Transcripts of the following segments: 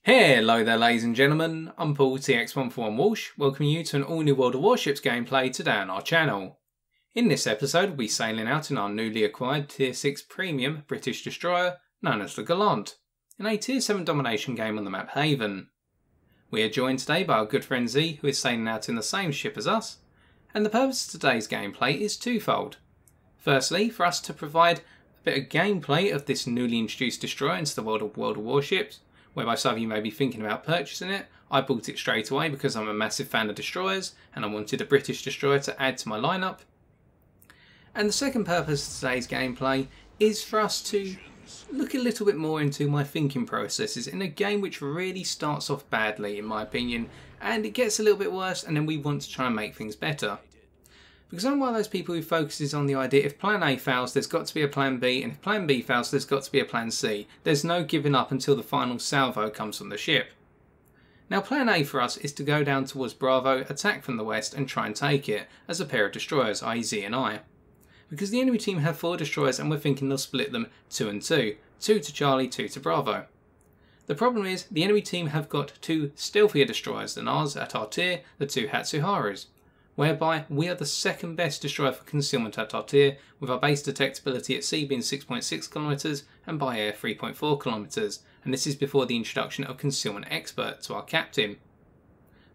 Hello there ladies and gentlemen, I'm Paul TX141 Walsh, welcoming you to an all new World of Warships gameplay today on our channel. In this episode we'll be sailing out in our newly acquired Tier 6 Premium British destroyer known as the Gallant, in a Tier 7 domination game on the map Haven. We are joined today by our good friend Z, who is sailing out in the same ship as us, and the purpose of today's gameplay is twofold. Firstly, for us to provide a bit of gameplay of this newly introduced destroyer into the world of Warships, whereby some of you may be thinking about purchasing it. I bought it straight away because I'm a massive fan of destroyers and I wanted a British destroyer to add to my lineup. And the second purpose of today's gameplay is for us to look a little bit more into my thinking processes in a game which really starts off badly in my opinion, and it gets a little bit worse and then we want to try and make things better. Because I'm one of those people who focuses on the idea if plan A fails there's got to be a plan B, and if plan B fails there's got to be a plan C. There's no giving up until the final salvo comes from the ship. Now plan A for us is to go down towards Bravo, attack from the west and try and take it as a pair of destroyers, i.e. Z and I. Because the enemy team have 4 destroyers and we're thinking they'll split them 2 and 2. 2 to Charlie, 2 to Bravo. The problem is the enemy team have got 2 stealthier destroyers than ours at our tier, the 2 Hatsuharus, whereby we are the second best destroyer for concealment at our tier, with our base detectability at sea being 6.6 km and by air 3.4 km, and this is before the introduction of Concealment Expert to our captain.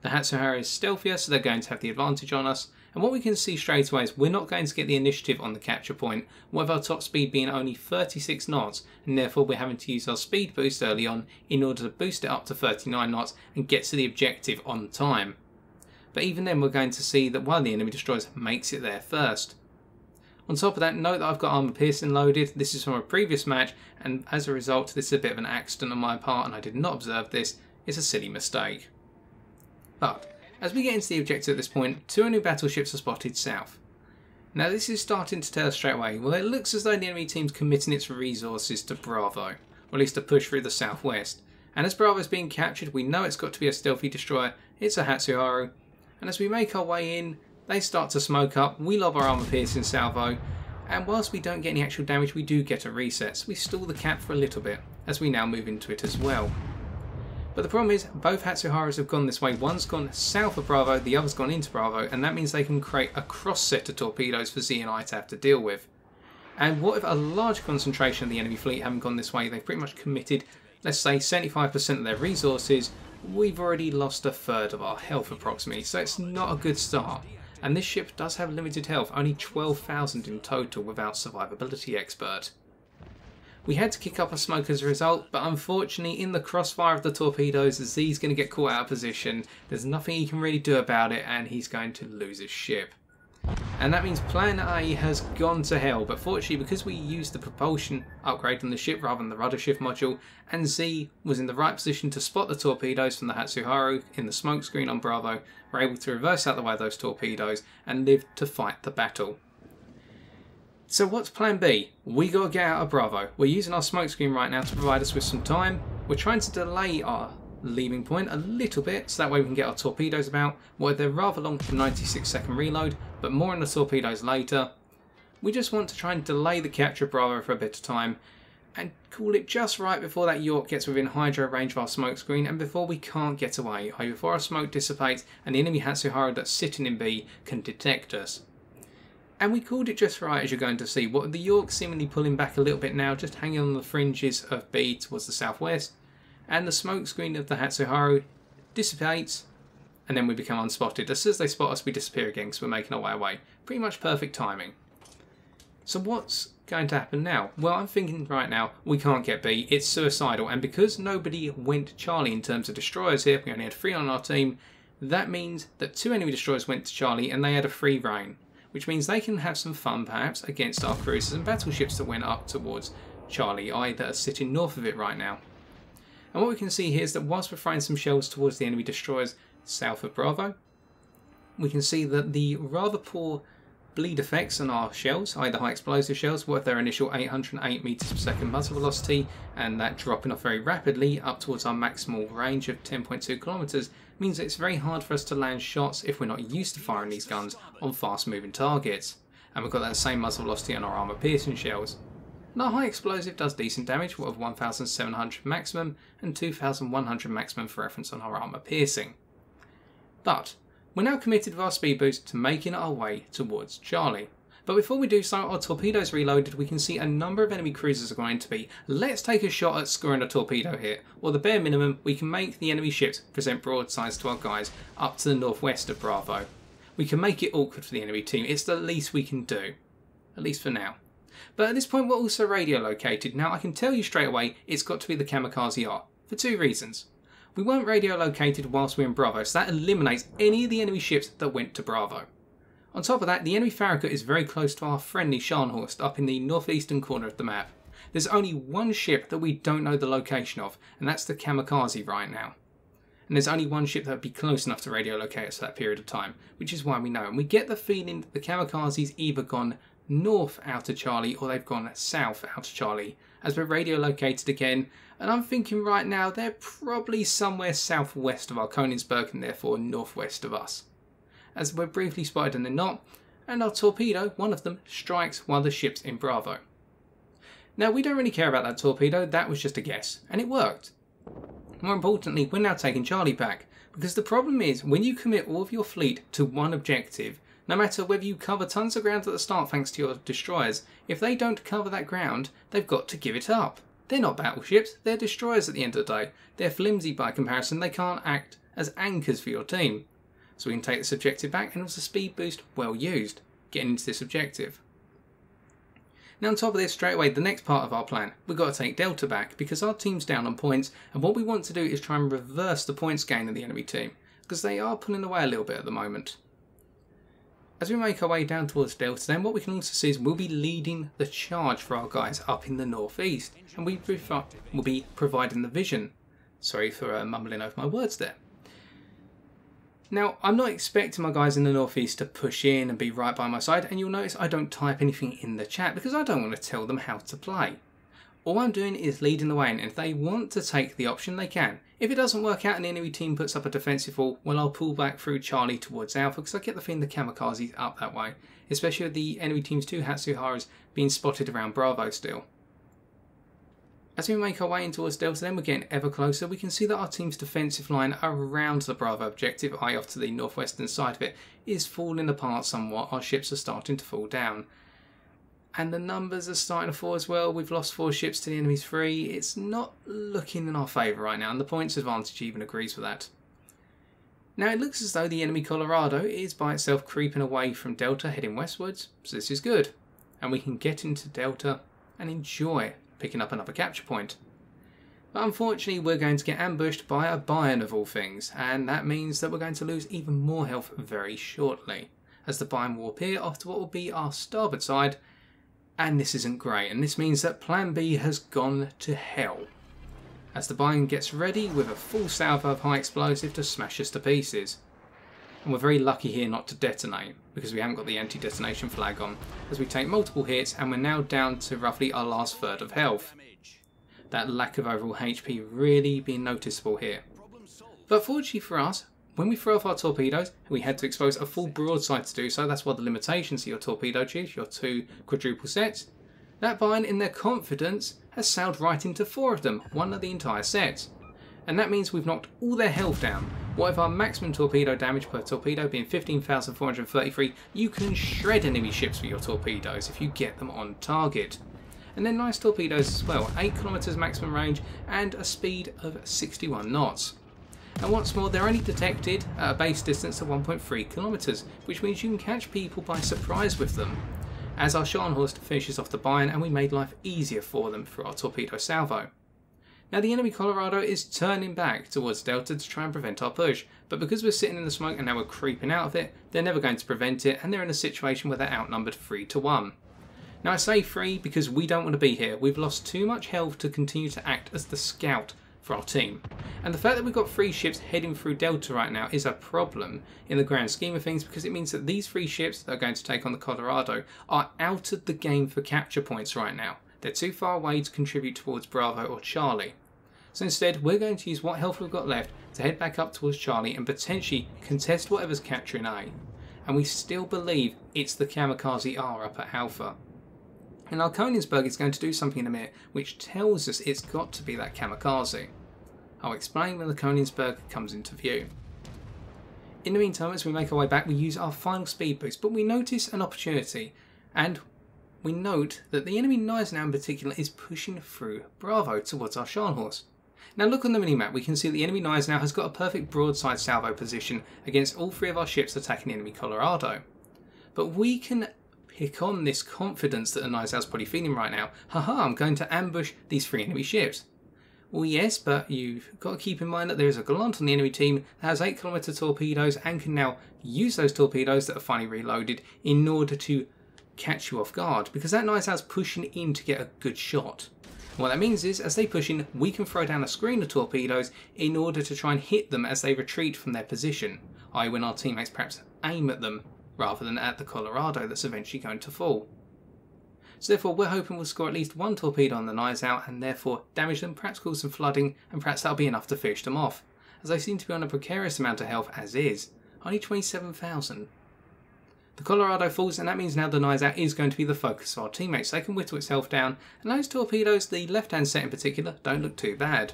The Hatsuharu is stealthier, so they're going to have the advantage on us, and what we can see straight away is we're not going to get the initiative on the capture point, with our top speed being only 36 knots, and therefore we're having to use our speed boost early on in order to boost it up to 39 knots and get to the objective on time. But even then we're going to see that one of the enemy destroyers makes it there first. On top of that, note that I've got armour piercing loaded. This is from a previous match, and as a result this is a bit of an accident on my part and I did not observe this. It's a silly mistake. But as we get into the objective at this point, 2 new battleships are spotted south. Now this is starting to tell us straight away, well it looks as though the enemy team's committing its resources to Bravo, or at least to push through the southwest. And as Bravo is being captured, we know it's got to be a stealthy destroyer. It's a Hatsuharu. And as we make our way in, they start to smoke up, we lob our armour piercing salvo, and whilst we don't get any actual damage, we do get a reset, so we stall the cap for a little bit, as we now move into it as well. But the problem is, both Hatsuharus have gone this way. One's gone south of Bravo, the other's gone into Bravo, and that means they can create a cross set of torpedoes for Z and I to have to deal with. And what if a large concentration of the enemy fleet haven't gone this way? They've pretty much committed, let's say, 75% of their resources. We've already lost a third of our health approximately, so it's not a good start. And this ship does have limited health, only 12,000 in total without Survivability Expert. We had to kick up a smoke as a result, but unfortunately in the crossfire of the torpedoes, Z's going to get caught out of position. There's nothing he can really do about it and he's going to lose his ship. And that means plan A has gone to hell, but fortunately because we used the propulsion upgrade on the ship rather than the rudder shift module, and Z was in the right position to spot the torpedoes from the Hatsuharu in the smoke screen on Bravo, we're able to reverse out the way of those torpedoes and live to fight the battle. So what's plan B? We gotta get out of Bravo. We're using our smoke screen right now to provide us with some time. We're trying to delay our leaving point a little bit so that way we can get our torpedoes about. Well, they're rather long for 96-second reload, but more on the torpedoes later. We just want to try and delay the capture of Bravo for a bit of time and call it just right before that York gets within hydro range of our smoke screen and before we can't get away, i.e. before our smoke dissipates and the enemy Hatsuharu that's sitting in B can detect us. And we called it just right, as you're going to see. What the York seemingly pulling back a little bit now, just hanging on the fringes of B towards the southwest. And the smoke screen of the Hatsuharu dissipates, and then we become unspotted. As soon as they spot us, we disappear again because we're making our way away. Pretty much perfect timing. So what's going to happen now? Well, I'm thinking right now, we can't get B. It's suicidal. And because nobody went Charlie in terms of destroyers here, we only had 3 on our team, that means that 2 enemy destroyers went to Charlie and they had a free reign. Which means they can have some fun perhaps against our cruisers and battleships that went up towards Charlie, i.e. that are sitting north of it right now. And what we can see here is that whilst we're firing some shells towards the enemy destroyers south of Bravo, we can see that the rather poor bleed effects on our shells, i.e. the high explosive shells, with their initial 808 meters per second muzzle velocity and that dropping off very rapidly up towards our maximal range of 10.2 kilometers, means that it's very hard for us to land shots if we're not used to firing these guns on fast moving targets. And we've got that same muzzle velocity on our armour piercing shells. and our high explosive does decent damage, of 1700 maximum and 2100 maximum for reference on our armour piercing. But we're now committed with our speed boost to making our way towards Charlie. But before we do so, our torpedoes reloaded, we can see a number of enemy cruisers are going to be. Let's take a shot at scoring a torpedo hit, or the bare minimum, we can make the enemy ships present broadsides to our guys up to the northwest of Bravo. We can make it awkward for the enemy team, it's the least we can do, at least for now. But at this point we're also radio located. Now I can tell you straight away it's got to be the Kamikaze R, for two reasons. We weren't radio located whilst we were in Bravo, so that eliminates any of the enemy ships that went to Bravo. On top of that, the enemy Farragut is very close to our friendly Scharnhorst up in the northeastern corner of the map. There's only one ship that we don't know the location of, and that's the Kamikaze right now. And there's only one ship that would be close enough to radio locate us for that period of time, which is why we know. And we get the feeling that the Kamikaze's either gone north out of Charlie or they've gone south out of Charlie, as we're radio located again. And I'm thinking right now they're probably somewhere southwest of our Königsberg and therefore northwest of us, as we're briefly spotted and they're not, and our torpedo, one of them, strikes one of the ships in Bravo. Now we don't really care about that torpedo, that was just a guess, and it worked. More importantly, we're now taking Charlie back, because the problem is when you commit all of your fleet to one objective, no matter whether you cover tons of ground at the start thanks to your destroyers, if they don't cover that ground, they've got to give it up. They're not battleships, they're destroyers at the end of the day. They're flimsy by comparison, they can't act as anchors for your team. So we can take this objective back, and it was a speed boost well used, getting into this objective. Now on top of this, straight away, the next part of our plan, we've got to take Delta back, because our team's down on points, and what we want to do is try and reverse the points gain of the enemy team, because they are pulling away a little bit at the moment. As we make our way down towards Delta, then what we can also see is we'll be leading the charge for our guys up in the northeast, and we'll be providing the vision. Sorry for mumbling over my words there. Now, I'm not expecting my guys in the northeast to push in and be right by my side, and you'll notice I don't type anything in the chat because I don't want to tell them how to play. All I'm doing is leading the way, and if they want to take the option, they can. If it doesn't work out and the enemy team puts up a defensive wall, well, I'll pull back through Charlie towards Alpha, because I get the feeling the Kamikaze's up that way, especially with the enemy team's two Hatsuharas being spotted around Bravo still. As we make our way in towards Delta, then we're getting ever closer. We can see that our team's defensive line around the Bravo objective, i.e. off to the northwestern side of it, is falling apart somewhat. Our ships are starting to fall down. And the numbers are starting to fall as well. We've lost 4 ships to the enemy's 3. It's not looking in our favour right now, and the points advantage even agrees with that. Now it looks as though the enemy Colorado is by itself creeping away from Delta, heading westwards, so this is good. And we can get into Delta and enjoy picking up another capture point. But unfortunately we're going to get ambushed by a Bayern of all things, and that means that we're going to lose even more health very shortly, as the Bayern will appear off to what will be our starboard side, and this isn't great, and this means that plan B has gone to hell, as the Bayern gets ready with a full salvo of high explosive to smash us to pieces. And we're very lucky here not to detonate, because we haven't got the anti-detonation flag on, as we take multiple hits and we're now down to roughly our last third of health. That lack of overall HP really being noticeable here. But fortunately for us, when we throw off our torpedoes, we had to expose a full broadside to do so. That's one of the limitations of your torpedo tubes, your 2 quadruple sets. That Bayern, in their confidence, has sailed right into 4 of them, one of the entire set. And that means we've knocked all their health down. What if our maximum torpedo damage per torpedo being 15,433, you can shred enemy ships with your torpedoes if you get them on target. And then nice torpedoes as well, 8 kilometers maximum range and a speed of 61 knots. And once more, they're only detected at a base distance of 1.3 kilometers, which means you can catch people by surprise with them. As our Scharnhorst finishes off the Bayern, and we made life easier for them through our torpedo salvo. Now the enemy Colorado is turning back towards Delta to try and prevent our push, but because we're sitting in the smoke and now we're creeping out of it, they're never going to prevent it, and they're in a situation where they're outnumbered 3-1. Now I say 3 because we don't want to be here. We've lost too much health to continue to act as the scout for our team. And the fact that we've got 3 ships heading through Delta right now is a problem in the grand scheme of things, because it means that these 3 ships that are going to take on the Colorado are out of the game for capture points right now. They're too far away to contribute towards Bravo or Charlie. So instead, we're going to use what health we've got left to head back up towards Charlie and potentially contest whatever's capturing A. And we still believe it's the Kamikaze R up at Alpha. And our Königsberg is going to do something in a minute which tells us it's got to be that kamikaze. I'll explain when the Königsberg comes into view. In the meantime, as we make our way back, we use our final speed boost, but we notice an opportunity, and we note that the enemy Gneisenau in particular is pushing through Bravo towards our Scharnhorst. Now look on the minimap, we can see that the enemy Gneisenau has got a perfect broadside salvo position against all three of our ships attacking the enemy Colorado. But we can pick on this confidence that the Gneisenau's probably feeling right now. Haha, I'm going to ambush these three enemy ships. Well yes, but you've got to keep in mind that there is a Gallant on the enemy team that has 8km torpedoes and can now use those torpedoes that are finally reloaded in order to catch you off guard, because that Gneisenau's pushing in to get a good shot. What that means is, as they push in, we can throw down a screen of torpedoes in order to try and hit them as they retreat from their position, i.e. when our teammates perhaps aim at them rather than at the Colorado that's eventually going to fall. So therefore we're hoping we'll score at least one torpedo on the Gneisenau and therefore damage them, perhaps cause some flooding, and perhaps that'll be enough to finish them off, as they seem to be on a precarious amount of health as is, only 27,000. The Colorado falls, and that means now the Gneisenau is going to be the focus of our teammates. They can whittle itself down, and those torpedoes, the left-hand set in particular, don't look too bad.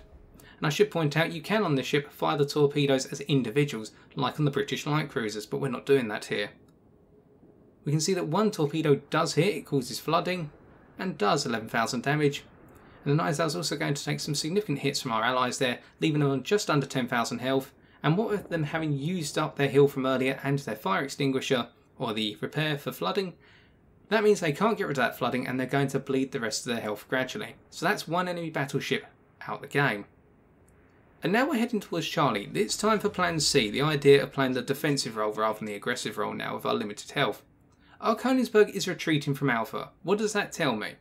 And I should point out, you can on this ship fire the torpedoes as individuals, like on the British light cruisers, but we're not doing that here. We can see that one torpedo does hit, it causes flooding, and does 11,000 damage. And the Gneisenau's also going to take some significant hits from our allies there, leaving them on just under 10,000 health, and what with them having used up their heal from earlier and their fire extinguisher, or the repair for flooding, that means they can't get rid of that flooding and they're going to bleed the rest of their health gradually. So that's one enemy battleship out the game. And now we're heading towards Charlie. It's time for Plan C, the idea of playing the defensive role rather than the aggressive role now with our limited health. Our Königsberg is retreating from Alpha. What does that tell me?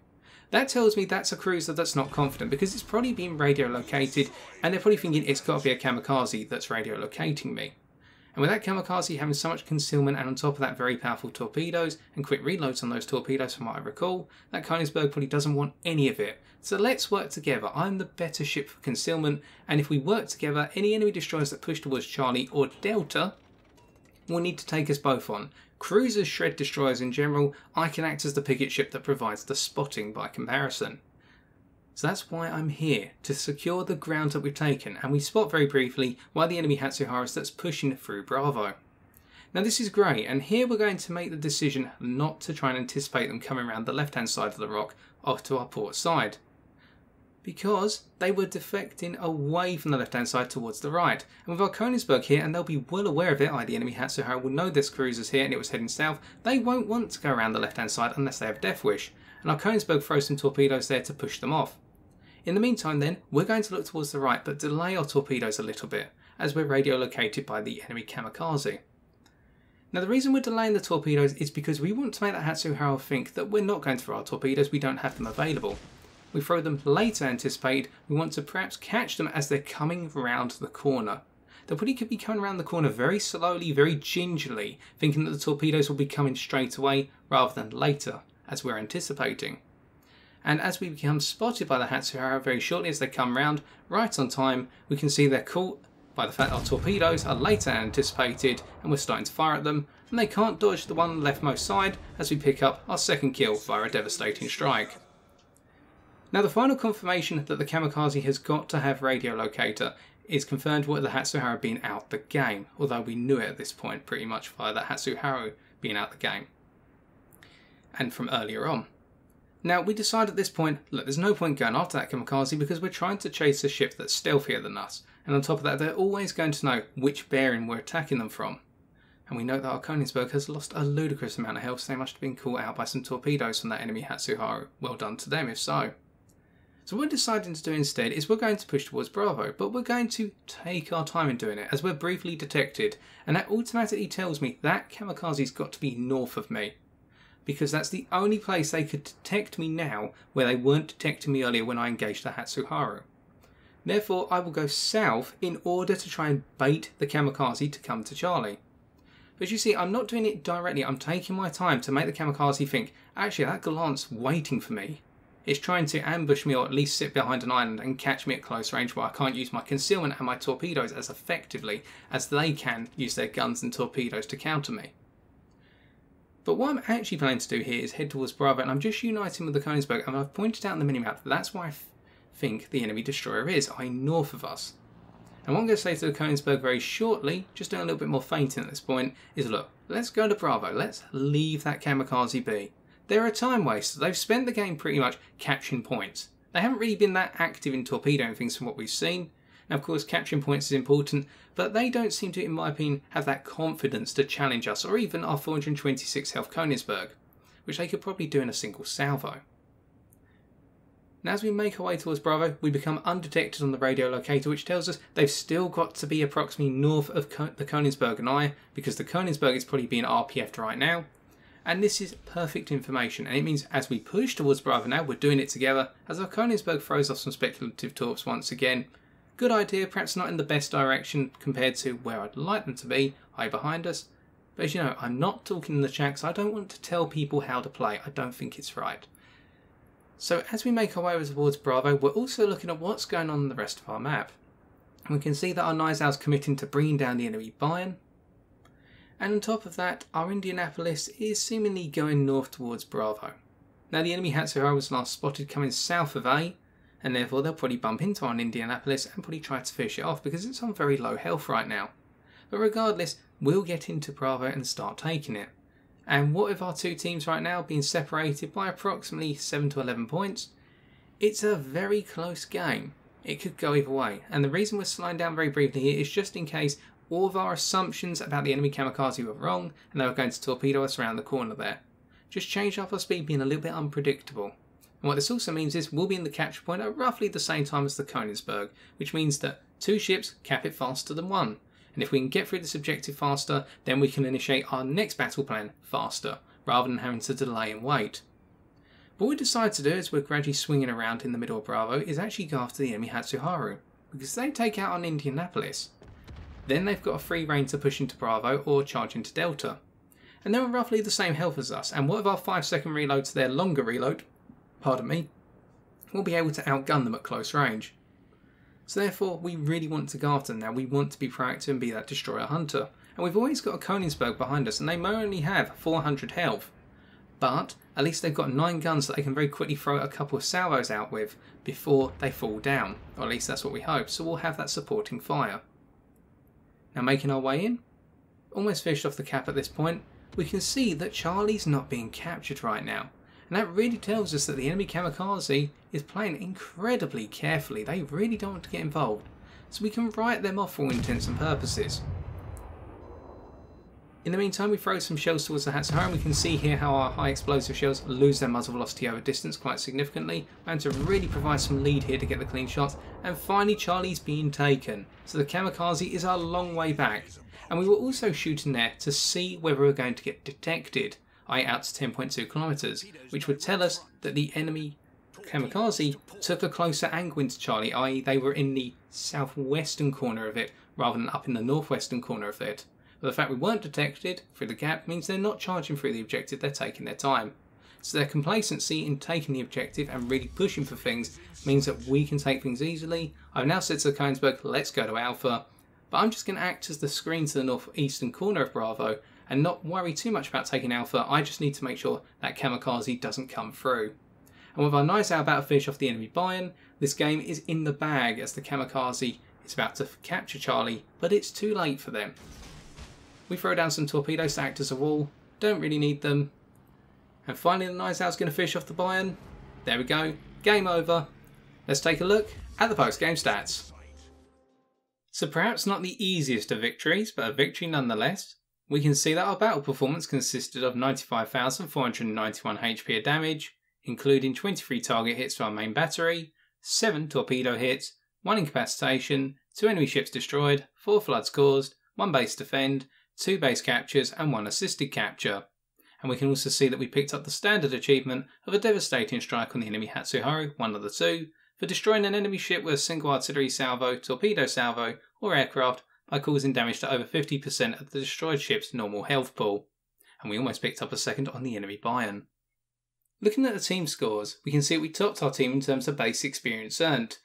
That tells me that's a cruiser that's not confident, because it's probably being radio located and they're probably thinking it's got to be a kamikaze that's radio locating me. And with that kamikaze having so much concealment and on top of that very powerful torpedoes and quick reloads on those torpedoes from what I recall, that Königsberg probably doesn't want any of it. So let's work together. I'm the better ship for concealment, and if we work together, any enemy destroyers that push towards Charlie or Delta will need to take us both on. Cruisers shred destroyers in general, I can act as the picket ship that provides the spotting by comparison. So that's why I'm here, to secure the ground that we've taken, and we spot very briefly why the enemy Hatsuharas that's pushing through Bravo. Now this is great, and here we're going to make the decision not to try and anticipate them coming around the left-hand side of the rock off to our port side, because they were defecting away from the left-hand side towards the right. And with our Königsberg here, and they'll be well aware of it, the enemy Hatsuhara will know this cruiser's here and it was heading south, they won't want to go around the left-hand side unless they have Death Wish, and our Königsberg throws some torpedoes there to push them off. In the meantime then, we're going to look towards the right but delay our torpedoes a little bit, as we're radio located by the enemy kamikaze. Now the reason we're delaying the torpedoes is because we want to make that Hatsuhara think that we're not going to throw our torpedoes, we don't have them available. We throw them later than anticipated, we want to perhaps catch them as they're coming round the corner. They probably could be coming around the corner very slowly, very gingerly, thinking that the torpedoes will be coming straight away rather than later, as we're anticipating. And as we become spotted by the Hatsuhara very shortly as they come round, right on time, we can see they're caught by the fact our torpedoes are later than anticipated and we're starting to fire at them, and they can't dodge the one on the leftmost side as we pick up our second kill via a devastating strike. Now the final confirmation that the kamikaze has got to have radio locator is confirmed with the Hatsuhara being out the game, although we knew it at this point pretty much via the Hatsuhara being out the game, and from earlier on. Now we decide at this point, look, there's no point going after that kamikaze because we're trying to chase a ship that's stealthier than us, and on top of that they're always going to know which bearing we're attacking them from. And we know that our Königsberg has lost a ludicrous amount of health, so they must have been caught out by some torpedoes from that enemy Hatsuhara. Well done to them if so. So what we're deciding to do instead is we're going to push towards Bravo, but we're going to take our time in doing it as we're briefly detected, and that automatically tells me that kamikaze's got to be north of me, because that's the only place they could detect me now where they weren't detecting me earlier when I engaged the Hatsuhara. Therefore I will go south in order to try and bait the kamikaze to come to Charlie. But you see, I'm not doing it directly, I'm taking my time to make the kamikaze think, actually that Gallant's waiting for me. It's trying to ambush me or at least sit behind an island and catch me at close range where I can't use my concealment and my torpedoes as effectively as they can use their guns and torpedoes to counter me. But what I'm actually planning to do here is head towards Bravo, and I'm just uniting with the Königsberg, and I've pointed out on the minimap that that's where I think the enemy destroyer is, north of us. And what I'm going to say to the Königsberg very shortly, just doing a little bit more feinting at this point, is look, let's go to Bravo, let's leave that kamikaze be. They're a time waster, they've spent the game pretty much capturing points. They haven't really been that active in torpedoing things from what we've seen. Now of course capturing points is important, but they don't seem to, in my opinion, have that confidence to challenge us, or even our 426 health Königsberg, which they could probably do in a single salvo. Now as we make our way towards Bravo, we become undetected on the radio locator, which tells us they've still got to be approximately north of the Königsberg and I, because the Königsberg is probably being RPF'd right now. And this is perfect information, and it means as we push towards Bravo now, we're doing it together, as our Königsberg throws off some speculative torps once again. Good idea, perhaps not in the best direction compared to where I'd like them to be, behind us. But as you know, I'm not talking in the chat because I don't want to tell people how to play, I don't think it's right. So as we make our way towards Bravo, we're also looking at what's going on in the rest of our map. And we can see that our Nizal's committing to bringing down the enemy Bayern. And on top of that, our Indianapolis is seemingly going north towards Bravo. Now the enemy Hatsuhara was last spotted coming south of A, and therefore they'll probably bump into our Indianapolis and probably try to fish it off because it's on very low health right now. But regardless, we'll get into Bravo and start taking it. And what if our two teams right now being separated by approximately 7 to 11 points? It's a very close game. It could go either way. And the reason we're slowing down very briefly here is just in case all of our assumptions about the enemy kamikaze were wrong and they were going to torpedo us around the corner there. Just change up our speed being a little bit unpredictable. And what this also means is we'll be in the capture point at roughly the same time as the Königsberg, which means that 2 ships cap it faster than 1. And if we can get through this objective faster, then we can initiate our next battle plan faster, rather than having to delay and wait. But what we decide to do as we're gradually swinging around in the middle of Bravo is actually go after the enemy Hatsuhara, because they take out on Indianapolis. Then they've got a free rein to push into Bravo or charge into Delta. And they're roughly the same health as us, and what if our 5-second reload to their longer reload, we'll be able to outgun them at close range. So therefore, we really want to go after them now. We want to be proactive and be that destroyer hunter. And we've always got a Königsberg behind us, and they may only have 400 health. But at least they've got 9 guns that they can very quickly throw a couple of salvos out with before they fall down. Or at least that's what we hope. So we'll have that supporting fire. Now making our way in, almost finished off the cap at this point, we can see that Charlie's not being captured right now. And that really tells us that the enemy kamikaze is playing incredibly carefully. They really don't want to get involved. So we can write them off for all intents and purposes. In the meantime, we throw some shells towards the Hatsuhara, and we can see here how our high explosive shells lose their muzzle velocity over distance quite significantly, and to really provide some lead here to get the clean shots. And finally Charlie's being taken, so the kamikaze is a long way back. And we were also shooting there to see whether we were going to get detected, out to 10.2 kilometers, which would tell us that the enemy kamikaze took a closer angle into Charlie, i.e. they were in the southwestern corner of it rather than up in the northwestern corner of it. But the fact we weren't detected through the gap means they're not charging through the objective, they're taking their time. So their complacency in taking the objective and really pushing for things means that we can take things easily. I've now said to the Königsberg, let's go to Alpha, but I'm just going to act as the screen to the northeastern corner of Bravo and not worry too much about taking Alpha. I just need to make sure that kamikaze doesn't come through. And with our Nizal about to finish off the enemy Bayern, this game is in the bag as the kamikaze is about to capture Charlie, but it's too late for them. We throw down some torpedoes to act as a wall, don't really need them. And finally the Nizal's going to finish off the Bayern. There we go, game over. Let's take a look at the post-game stats. So perhaps not the easiest of victories, but a victory nonetheless. We can see that our battle performance consisted of 95,491 HP of damage, including 23 target hits to our main battery, 7 torpedo hits, 1 incapacitation, 2 enemy ships destroyed, 4 floods caused, 1 base defend, 2 base captures and 1 assisted capture. And we can also see that we picked up the standard achievement of a devastating strike on the enemy Hatsuhara, one of the 2, for destroying an enemy ship with a single artillery salvo, torpedo salvo or aircraft by causing damage to over 50% of the destroyed ship's normal health pool. And we almost picked up a second on the enemy Bayern. Looking at the team scores, we can see we topped our team in terms of base experience earned,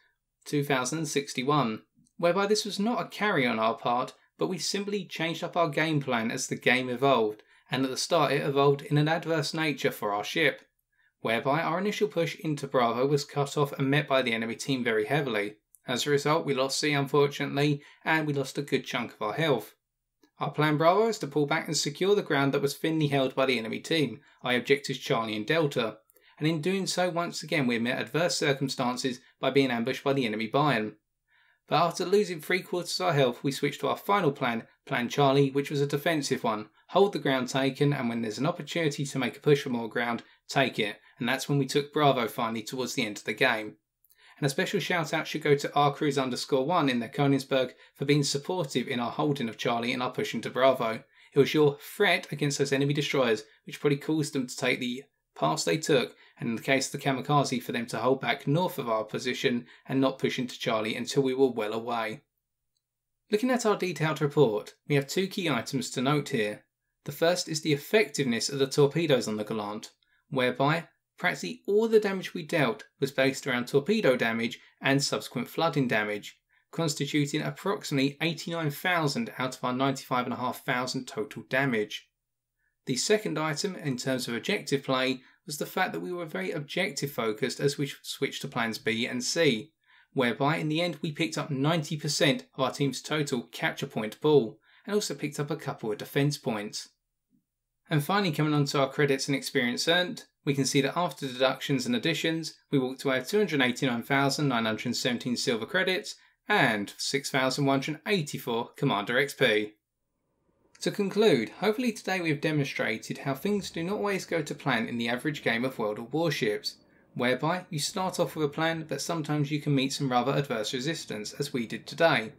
2,061, whereby this was not a carry on our part, but we simply changed up our game plan as the game evolved, and at the start it evolved in an adverse nature for our ship, whereby our initial push into Bravo was cut off and met by the enemy team very heavily. As a result, we lost C unfortunately, and we lost a good chunk of our health. Our plan Bravo is to pull back and secure the ground that was thinly held by the enemy team, i.e. objectives Charlie and Delta, and in doing so once again we met adverse circumstances by being ambushed by the enemy Bayern. But after losing 3/4 of our health, we switched to our final plan, Plan Charlie, which was a defensive one. Hold the ground taken, and when there's an opportunity to make a push for more ground, take it. And that's when we took Bravo finally towards the end of the game. And a special shout out should go to rcrews_1 in their Königsberg for being supportive in our holding of Charlie and our push into Bravo. It was your threat against those enemy destroyers which probably caused them to take the paths they took, and in the case of the kamikaze for them to hold back north of our position and not push into Charlie until we were well away. Looking at our detailed report, we have two key items to note here. The first is the effectiveness of the torpedoes on the Gallant, whereby practically all the damage we dealt was based around torpedo damage and subsequent flooding damage, constituting approximately 89,000 out of our 95,500 total damage. The second item in terms of objective play was the fact that we were very objective focused as we switched to plans B and C, whereby in the end we picked up 90% of our team's total capture point ball and also picked up a couple of defence points. And finally, coming on to our credits and experience earned, we can see that after deductions and additions we walked away with 289,917 silver credits and 6,184 Commander XP. To conclude, hopefully today we have demonstrated how things do not always go to plan in the average game of World of Warships, whereby you start off with a plan but sometimes you can meet some rather adverse resistance as we did today.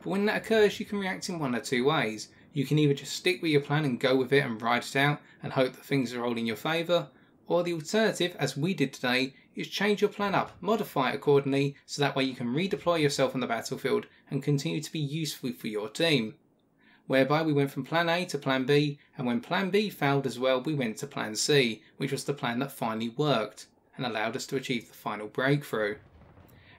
But when that occurs you can react in one or two ways. You can either just stick with your plan and go with it and ride it out and hope that things are all in your favour, or the alternative, as we did today, is change your plan up, modify it accordingly so that way you can redeploy yourself on the battlefield and continue to be useful for your team. Whereby we went from plan A to plan B, and when plan B failed as well we went to plan C, which was the plan that finally worked and allowed us to achieve the final breakthrough.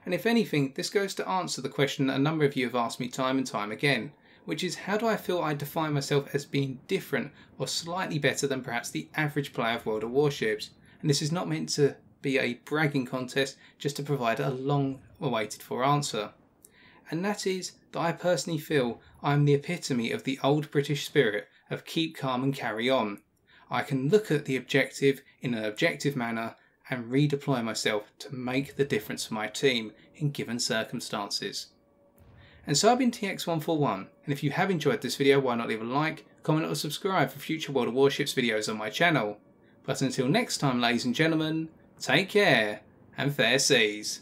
And if anything, this goes to answer the question that a number of you have asked me time and time again, which is how do I feel I define myself as being different or slightly better than perhaps the average player of World of Warships. And this is not meant to be a bragging contest, just to provide a long awaited for answer. And that is that I personally feel I am the epitome of the old British spirit of keep calm and carry on. I can look at the objective in an objective manner and redeploy myself to make the difference for my team in given circumstances. And so I've been TX141, and if you have enjoyed this video, why not leave a like, comment or subscribe for future World of Warships videos on my channel. But until next time, ladies and gentlemen, take care and fair seas.